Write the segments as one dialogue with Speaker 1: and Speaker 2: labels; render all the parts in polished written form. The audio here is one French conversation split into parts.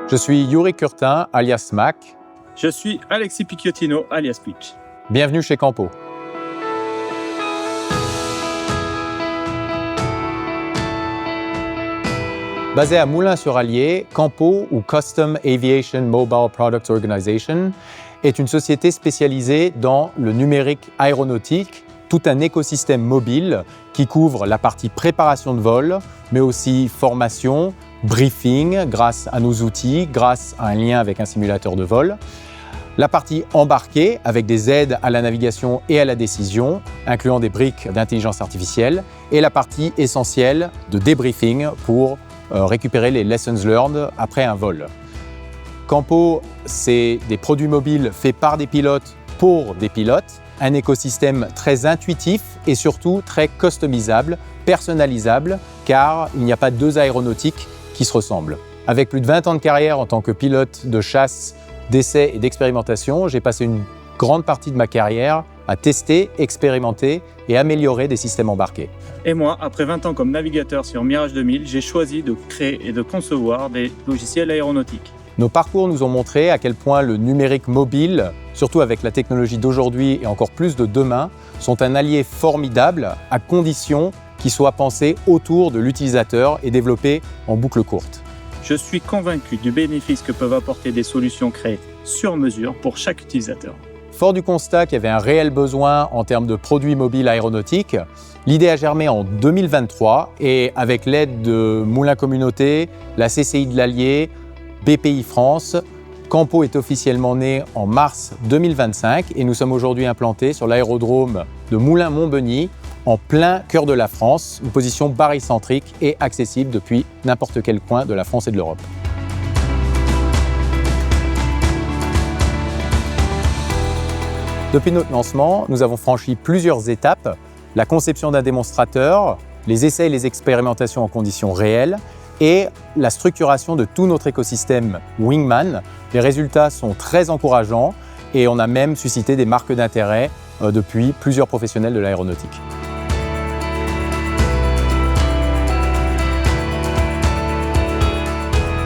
Speaker 1: Je suis Yuri Curtin, alias Mac.
Speaker 2: Je suis Alexis Picciotino, alias Pitch.
Speaker 1: Bienvenue chez Campo. Basé à Moulins-sur-Allier, Campo, ou Custom Aviation Mobile Products Organization, est une société spécialisée dans le numérique aéronautique, tout un écosystème mobile qui couvre la partie préparation de vol, mais aussi formation, briefing grâce à nos outils, grâce à un lien avec un simulateur de vol, la partie embarquée avec des aides à la navigation et à la décision, incluant des briques d'intelligence artificielle, et la partie essentielle de débriefing pour récupérer les lessons learned après un vol. Campo, c'est des produits mobiles faits par des pilotes pour des pilotes, un écosystème très intuitif et surtout très customisable, personnalisable, car il n'y a pas deux aéronautiques qui se ressemblent. Avec plus de 20 ans de carrière en tant que pilote de chasse, d'essai et d'expérimentation, j'ai passé une grande partie de ma carrière à tester, expérimenter et améliorer des systèmes embarqués.
Speaker 2: Et moi, après 20 ans comme navigateur sur Mirage 2000, j'ai choisi de créer et de concevoir des logiciels aéronautiques.
Speaker 1: Nos parcours nous ont montré à quel point le numérique mobile, surtout avec la technologie d'aujourd'hui et encore plus de demain, sont un allié formidable à condition qu'ils soient pensés autour de l'utilisateur et développés en boucle courte.
Speaker 2: Je suis convaincu du bénéfice que peuvent apporter des solutions créées sur mesure pour chaque utilisateur.
Speaker 1: Fort du constat qu'il y avait un réel besoin en termes de produits mobiles aéronautiques, l'idée a germé en 2023 et avec l'aide de Moulins Communauté, la CCI de l'Allier, BPI France, Campo est officiellement né en mars 2025 et nous sommes aujourd'hui implantés sur l'aérodrome de Moulins-Montbeugny, en plein cœur de la France, une position barycentrique et accessible depuis n'importe quel coin de la France et de l'Europe. Depuis notre lancement, nous avons franchi plusieurs étapes, la conception d'un démonstrateur, les essais et les expérimentations en conditions réelles et la structuration de tout notre écosystème Wingman. Les résultats sont très encourageants et on a même suscité des marques d'intérêt depuis plusieurs professionnels de l'aéronautique.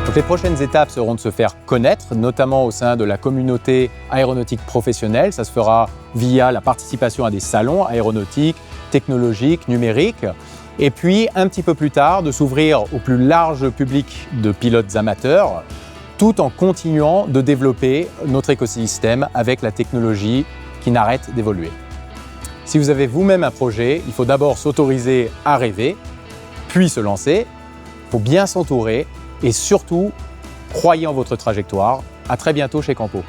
Speaker 1: Donc les prochaines étapes seront de se faire connaître, notamment au sein de la communauté aéronautique professionnelle. Ça se fera via la participation à des salons aéronautiques, technologiques, numériques. Et puis, un petit peu plus tard, de s'ouvrir au plus large public de pilotes amateurs, tout en continuant de développer notre écosystème avec la technologie qui n'arrête d'évoluer. Si vous avez vous-même un projet, il faut d'abord s'autoriser à rêver, puis se lancer. Il faut bien s'entourer et surtout, croyez en votre trajectoire. À très bientôt chez Campo.